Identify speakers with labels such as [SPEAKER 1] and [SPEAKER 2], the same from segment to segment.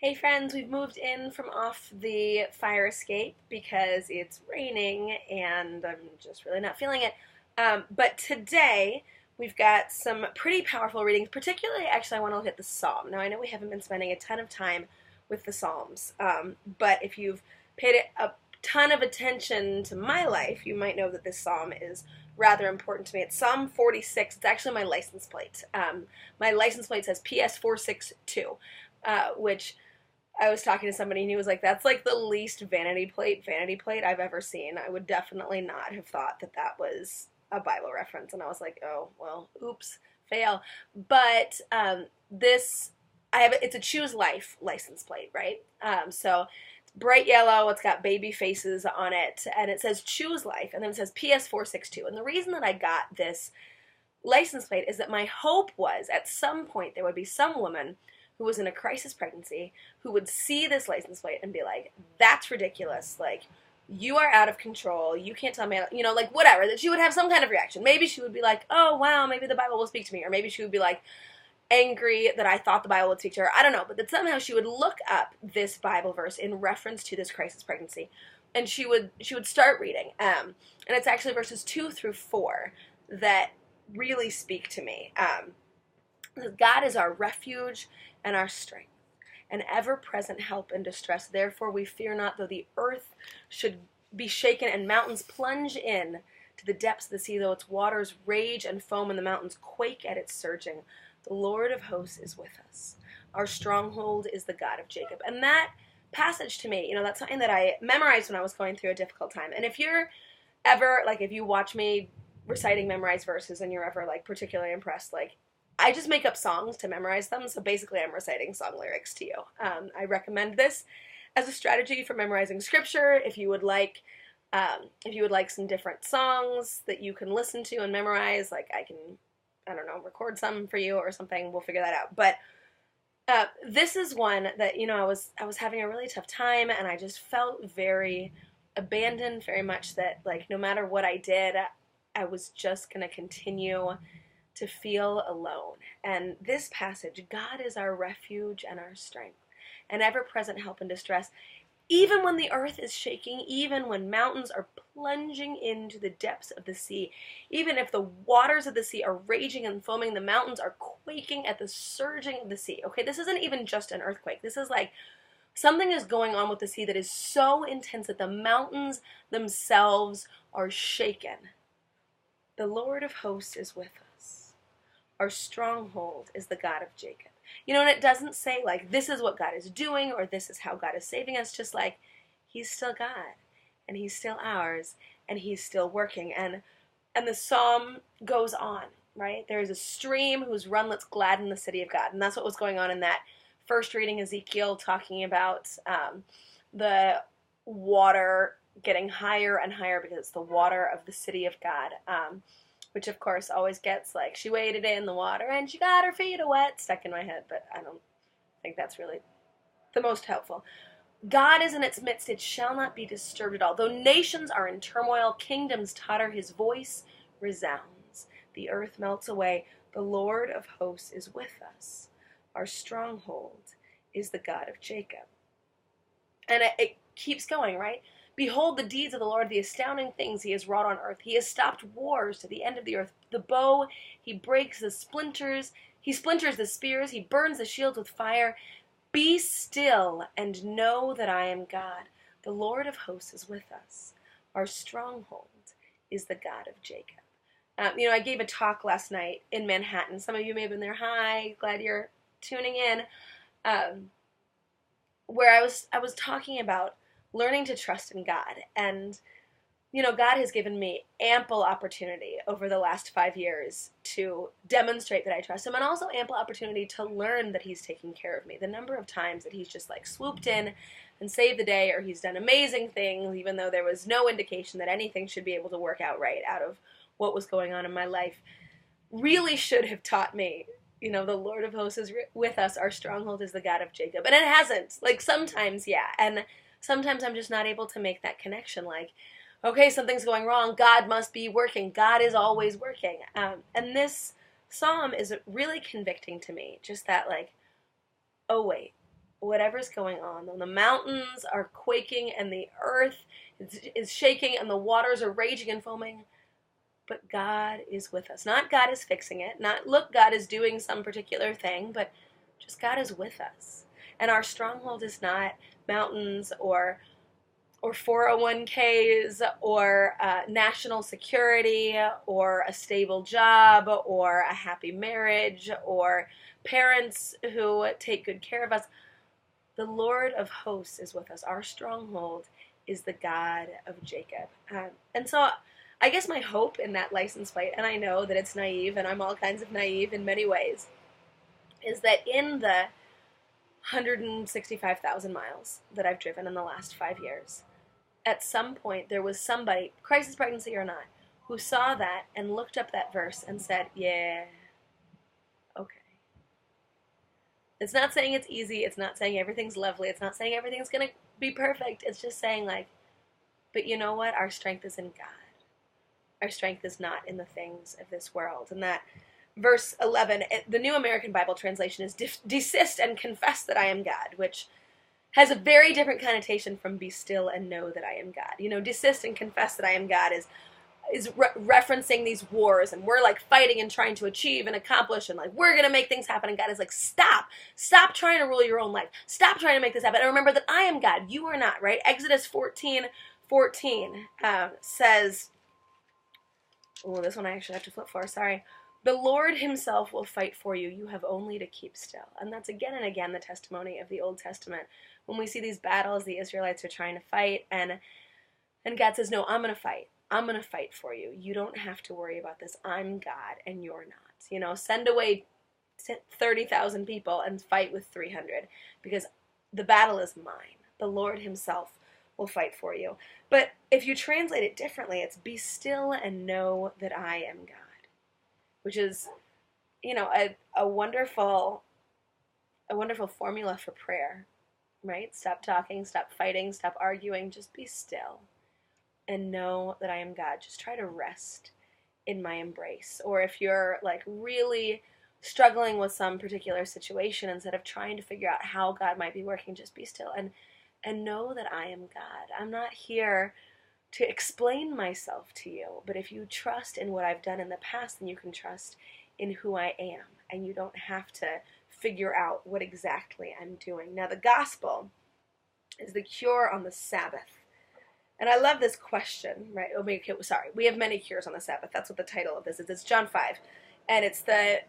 [SPEAKER 1] Hey friends, we've moved in from off the fire escape because it's raining and I'm just really not feeling it. But today we've got some pretty powerful readings. Particularly, actually, I want to look at the Psalm. Now, I know we haven't been spending a ton of time with the Psalms, but if you've paid a ton of attention to my life, you might know that this Psalm is rather important to me. It's Psalm 46. It's actually my license plate. My license plate says PS462, which I was talking to somebody and he was like, that's like the least vanity plate I've ever seen. I would definitely not have thought that that was a Bible reference. And I was like, oh, well, oops, fail. But it's a Choose Life license plate, right? So it's bright yellow, it's got baby faces on it, and it says Choose Life, and then it says PS462. And the reason that I got this license plate is that my hope was at some point there would be some woman who was in a crisis pregnancy who would see this license plate and be like, that's ridiculous. Like, you are out of control. You can't tell me, like whatever. That she would have some kind of reaction. Maybe she would be like, oh, wow, maybe the Bible will speak to me. Or maybe she would be like angry that I thought the Bible would speak to her. I don't know. But that somehow she would look up this Bible verse in reference to this crisis pregnancy. And she would start reading. And it's actually verses 2 through 4 that really speak to me. God is our refuge and our strength, an ever-present help in distress. Therefore we fear not, though the earth should be shaken and mountains plunge in to the depths of the sea, though its waters rage and foam and the mountains quake at its surging. The Lord of hosts is with us. Our stronghold is the God of Jacob. And that passage to me, that's something that I memorized when I was going through a difficult time. And if you're ever, if you watch me reciting memorized verses and you're ever, particularly impressed, I just make up songs to memorize them, so basically I'm reciting song lyrics to you. I recommend this as a strategy for memorizing scripture. If you would like some different songs that you can listen to and memorize, I can, record some for you or something. We'll figure that out. But this is one that I was having a really tough time, and I just felt very abandoned, very much that no matter what I did, I was just gonna continue to feel alone. And this passage, God is our refuge and our strength, an ever-present help in distress. Even when the earth is shaking, even when mountains are plunging into the depths of the sea, even if the waters of the sea are raging and foaming, the mountains are quaking at the surging of the sea. Okay, this isn't even just an earthquake. This is something is going on with the sea that is so intense that the mountains themselves are shaken. The Lord of hosts is with us. Our stronghold is the God of Jacob. And it doesn't say this is what God is doing or this is how God is saving us. Just he's still God and he's still ours and he's still working. And the psalm goes on, right? There is a stream whose run lets gladden the city of God. And that's what was going on in that first reading, Ezekiel, talking about the water getting higher and higher because it's the water of the city of God. Which of course always gets she waded in the water and she got her feet wet stuck in my head, but I don't think that's really the most helpful. God is in its midst, it shall not be disturbed at all. Though nations are in turmoil, kingdoms totter, his voice resounds. The earth melts away. The Lord of hosts is with us. Our stronghold is the God of Jacob. And it keeps going, right? Behold the deeds of the Lord, the astounding things he has wrought on earth. He has stopped wars to the end of the earth. The bow, he breaks the splinters. He splinters the spears. He burns the shields with fire. Be still and know that I am God. The Lord of hosts is with us. Our stronghold is the God of Jacob. I gave a talk last night in Manhattan. Some of you may have been there. Hi, glad you're tuning in. Where I was talking about learning to trust in God. And, God has given me ample opportunity over the last 5 years to demonstrate that I trust him, and also ample opportunity to learn that he's taking care of me. The number of times that he's just swooped in and saved the day, or he's done amazing things, even though there was no indication that anything should be able to work out right out of what was going on in my life, really should have taught me, the Lord of hosts is with us, our stronghold is the God of Jacob. And it hasn't. Sometimes, yeah. And sometimes I'm just not able to make that connection. Okay, something's going wrong. God must be working. God is always working. And this psalm is really convicting to me. Just that, oh, wait. whatever's going on. When the mountains are quaking and the earth is shaking and the waters are raging and foaming, but God is with us. Not God is fixing it, not look, God is doing some particular thing, but just God is with us. And our stronghold is not mountains or 401ks or national security or a stable job or a happy marriage or parents who take good care of us. The Lord of hosts is with us. Our stronghold is the God of Jacob. And so I guess my hope in that license plate, and I know that it's naive, and I'm all kinds of naive in many ways, is that in the 165,000 miles that I've driven in the last 5 years, at some point there was somebody, crisis pregnancy or not, who saw that and looked up that verse and said, yeah, okay. It's not saying it's easy. It's not saying everything's lovely. It's not saying everything's going to be perfect. It's just saying, like, but you know what? Our strength is in God. Our strength is not in the things of this world. And that verse 11, the New American Bible translation is desist and confess that I am God, which has a very different connotation from be still and know that I am God. You know, desist and confess that I am God is referencing these wars, and we're like fighting and trying to achieve and accomplish, and like we're gonna make things happen, and God is like, stop trying to rule your own life, stop trying to make this happen, and remember that I am God, you are not, right? Exodus 14:14 says, oh, this one I actually have to flip for, sorry. The Lord himself will fight for you. You have only to keep still. And that's again and again the testimony of the Old Testament. When we see these battles, the Israelites are trying to fight, and God says, no, I'm going to fight. I'm going to fight for you. You don't have to worry about this. I'm God and you're not. You know, send away 30,000 people and fight with 300 because the battle is mine. The Lord himself will fight for you. But if you translate it differently, it's be still and know that I am God, which is, you know, a wonderful formula for prayer, right? Stop talking, stop fighting, stop arguing, just be still and know that I am God. Just try to rest in my embrace. Or if you're like really struggling with some particular situation, instead of trying to figure out how God might be working, just be still and know that I am God. I'm not here to explain myself to you, but if you trust in what I've done in the past, then you can trust in who I am, and you don't have to figure out what exactly I'm doing. Now, the gospel is the cure on the Sabbath. And I love this question, right? Oh, okay, sorry. We have many cures on the Sabbath. That's what the title of this is. It's John 5. And it's the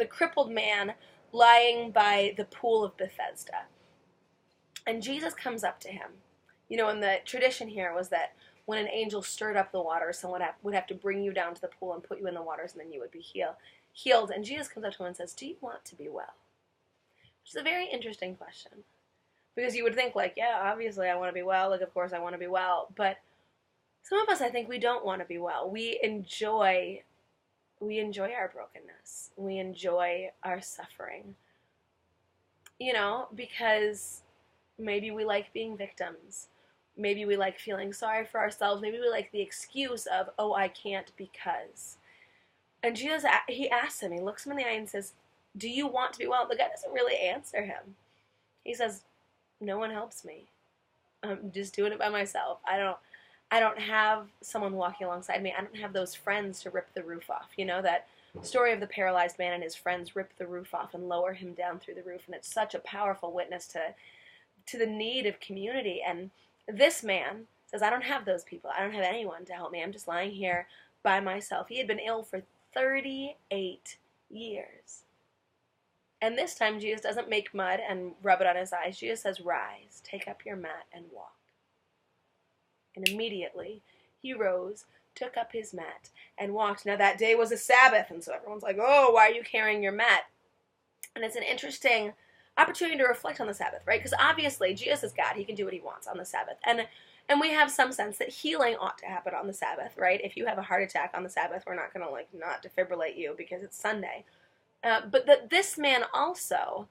[SPEAKER 1] crippled man lying by the pool of Bethesda. And Jesus comes up to him. You know, and the tradition here was that when an angel stirred up the water, someone would have to bring you down to the pool and put you in the waters, and then you would be healed. And Jesus comes up to him and says, do you want to be well? Which is a very interesting question. Because you would think, like, yeah, obviously I want to be well. Like, of course I want to be well. But some of us, I think, we don't want to be well. We enjoy our brokenness. We enjoy our suffering. You know, because maybe we like being victims. Maybe we like feeling sorry for ourselves. Maybe we like the excuse of, oh, I can't because. And Jesus, he asks him, he looks him in the eye and says, do you want to be well? The guy doesn't really answer him. He says, no one helps me. I'm just doing it by myself. I don't have someone walking alongside me. I don't have those friends to rip the roof off. You know, that story of the paralyzed man and his friends rip the roof off and lower him down through the roof. And it's such a powerful witness to the need of community. And this man says, I don't have those people. I don't have anyone to help me. I'm just lying here by myself. He had been ill for 38 years. And this time, Jesus doesn't make mud and rub it on his eyes. Jesus says, rise, take up your mat, and walk. And immediately, he rose, took up his mat, and walked. Now, that day was a Sabbath, and so everyone's like, oh, why are you carrying your mat? And it's an interesting opportunity to reflect on the Sabbath, right? Because obviously, Jesus is God. He can do what he wants on the Sabbath. And we have some sense that healing ought to happen on the Sabbath, right? If you have a heart attack on the Sabbath, we're not going to, not defibrillate you because it's Sunday. But this man also,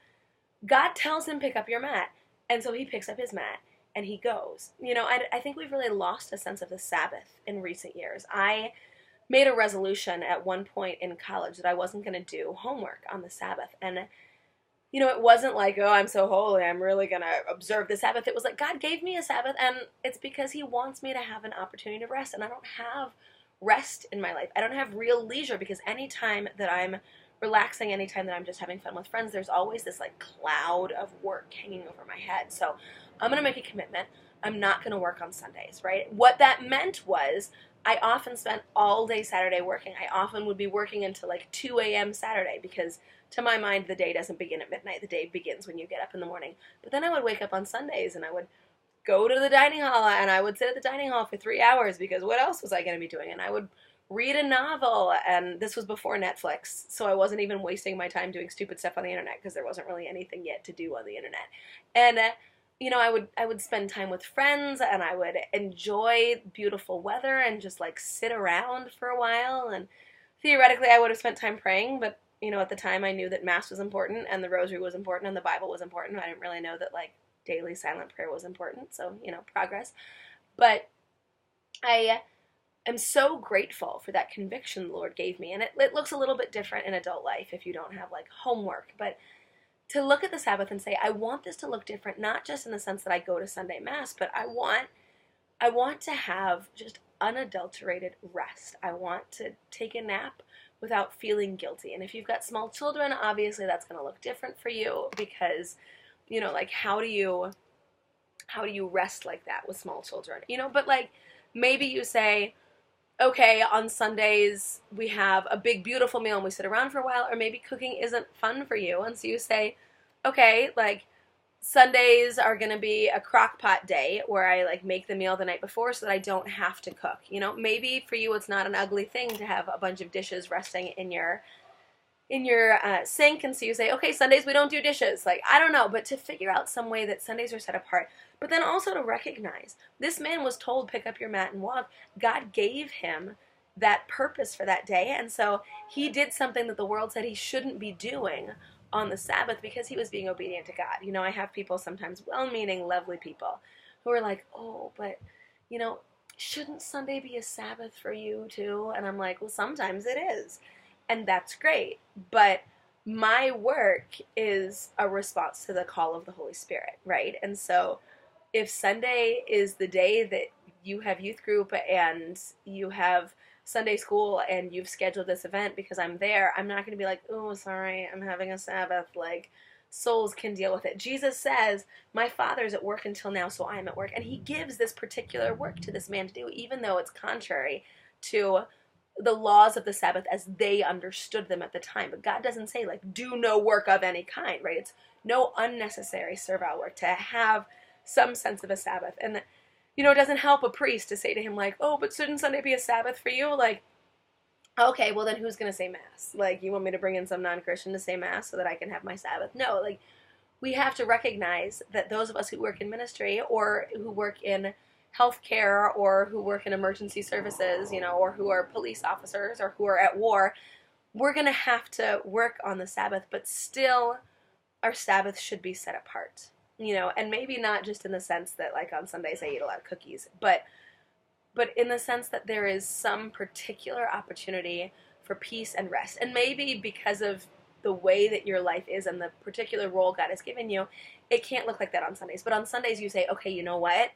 [SPEAKER 1] God tells him, pick up your mat. And so he picks up his mat and he goes. You know, I think we've really lost a sense of the Sabbath in recent years. I made a resolution at one point in college that I wasn't going to do homework on the Sabbath. And it wasn't like, oh, I'm so holy, I'm really going to observe the Sabbath. It was like, God gave me a Sabbath, and it's because he wants me to have an opportunity to rest, and I don't have rest in my life. I don't have real leisure, because anytime that I'm relaxing, anytime that I'm just having fun with friends, there's always this like cloud of work hanging over my head. So I'm going to make a commitment. I'm not going to work on Sundays, right? What that meant was I often spent all day Saturday working. I often would be working until like 2 a.m. Saturday, because to my mind, the day doesn't begin at midnight. The day begins when you get up in the morning. But then I would wake up on Sundays and I would go to the dining hall, and I would sit at the dining hall for 3 hours, because what else was I going to be doing? And I would read a novel, and this was before Netflix, so I wasn't even wasting my time doing stupid stuff on the internet, because there wasn't really anything yet to do on the internet. And I would spend time with friends, and I would enjoy beautiful weather and just like sit around for a while. And theoretically, I would have spent time praying, but at the time I knew that Mass was important, and the Rosary was important, and the Bible was important. I didn't really know that like daily silent prayer was important. So progress. But I am so grateful for that conviction the Lord gave me, and it looks a little bit different in adult life if you don't have like homework, but to look at the Sabbath and say, I want this to look different, not just in the sense that I go to Sunday Mass, but I want to have just unadulterated rest. I want to take a nap without feeling guilty. And if you've got small children, obviously that's going to look different for you, because like how do you rest like that with small children? But like maybe you say, okay, on Sundays we have a big beautiful meal and we sit around for a while, or maybe cooking isn't fun for you, and so you say, okay, like Sundays are going to be a crock pot day where I like make the meal the night before so that I don't have to cook. Maybe for you it's not an ugly thing to have a bunch of dishes resting in your sink, and so you say, okay, Sundays we don't do dishes. Like, I don't know, but to figure out some way that Sundays are set apart. But then also to recognize, this man was told, pick up your mat and walk. God gave him that purpose for that day, and so he did something that the world said he shouldn't be doing on the Sabbath, because he was being obedient to God. I have people, sometimes well-meaning, lovely people, who are like, oh, but, shouldn't Sunday be a Sabbath for you too? And I'm like, well, sometimes it is. And that's great, but my work is a response to the call of the Holy Spirit, right? And so if Sunday is the day that you have youth group and you have Sunday school and you've scheduled this event because I'm there, I'm not going to be like, oh, sorry, I'm having a Sabbath. Like, souls can deal with it. Jesus says, my Father's at work until now, so I'm at work. And he gives this particular work to this man to do, even though it's contrary to the laws of the Sabbath as they understood them at the time. But God doesn't say, like, do no work of any kind, right? It's no unnecessary servile work, to have some sense of a Sabbath. And, it doesn't help a priest to say to him, like, oh, but shouldn't Sunday be a Sabbath for you? Like, okay, well then who's going to say Mass? Like, you want me to bring in some non-Christian to say Mass so that I can have my Sabbath? No, like, we have to recognize that those of us who work in ministry, or who work in healthcare, or who work in emergency services, or who are police officers, or who are at war, we're going to have to work on the Sabbath, but still our Sabbath should be set apart, and maybe not just in the sense that, like, on Sundays I eat a lot of cookies, but in the sense that there is some particular opportunity for peace and rest. And maybe because of the way that your life is and the particular role God has given you, it can't look like that on Sundays. But on Sundays you say, okay, you know what?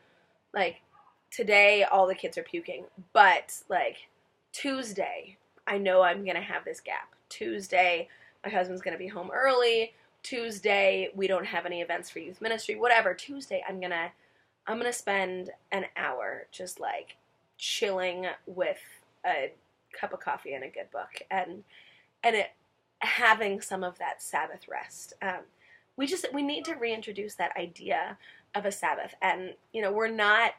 [SPEAKER 1] Like, today all the kids are puking, but like Tuesday, I know I'm going to have this gap. Tuesday, my husband's going to be home early. Tuesday, we don't have any events for youth ministry, whatever. Tuesday, I'm going to spend an hour just like chilling with a cup of coffee and a good book, and having some of that Sabbath rest. We need to reintroduce that idea of a Sabbath, and we're not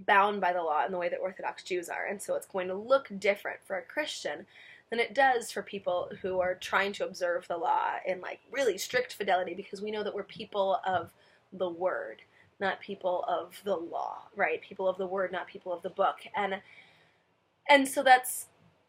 [SPEAKER 1] bound by the law in the way that Orthodox Jews are, and so it's going to look different for a Christian than it does for people who are trying to observe the law in like really strict fidelity, because we know that we're people of the Word, not people of the law, right? People of the Word, not people of the book. And so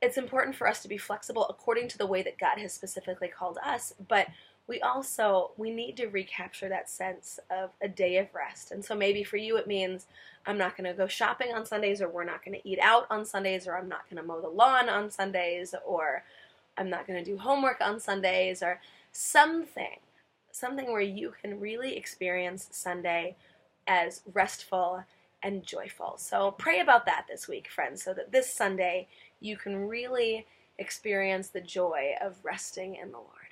[SPEAKER 1] it's important for us to be flexible according to the way that God has specifically called us, but we need to recapture that sense of a day of rest. And so maybe for you it means, I'm not going to go shopping on Sundays, or we're not going to eat out on Sundays, or I'm not going to mow the lawn on Sundays, or I'm not going to do homework on Sundays, or something. something where you can really experience Sunday as restful and joyful. So pray about that this week, friends, so that this Sunday you can really experience the joy of resting in the Lord.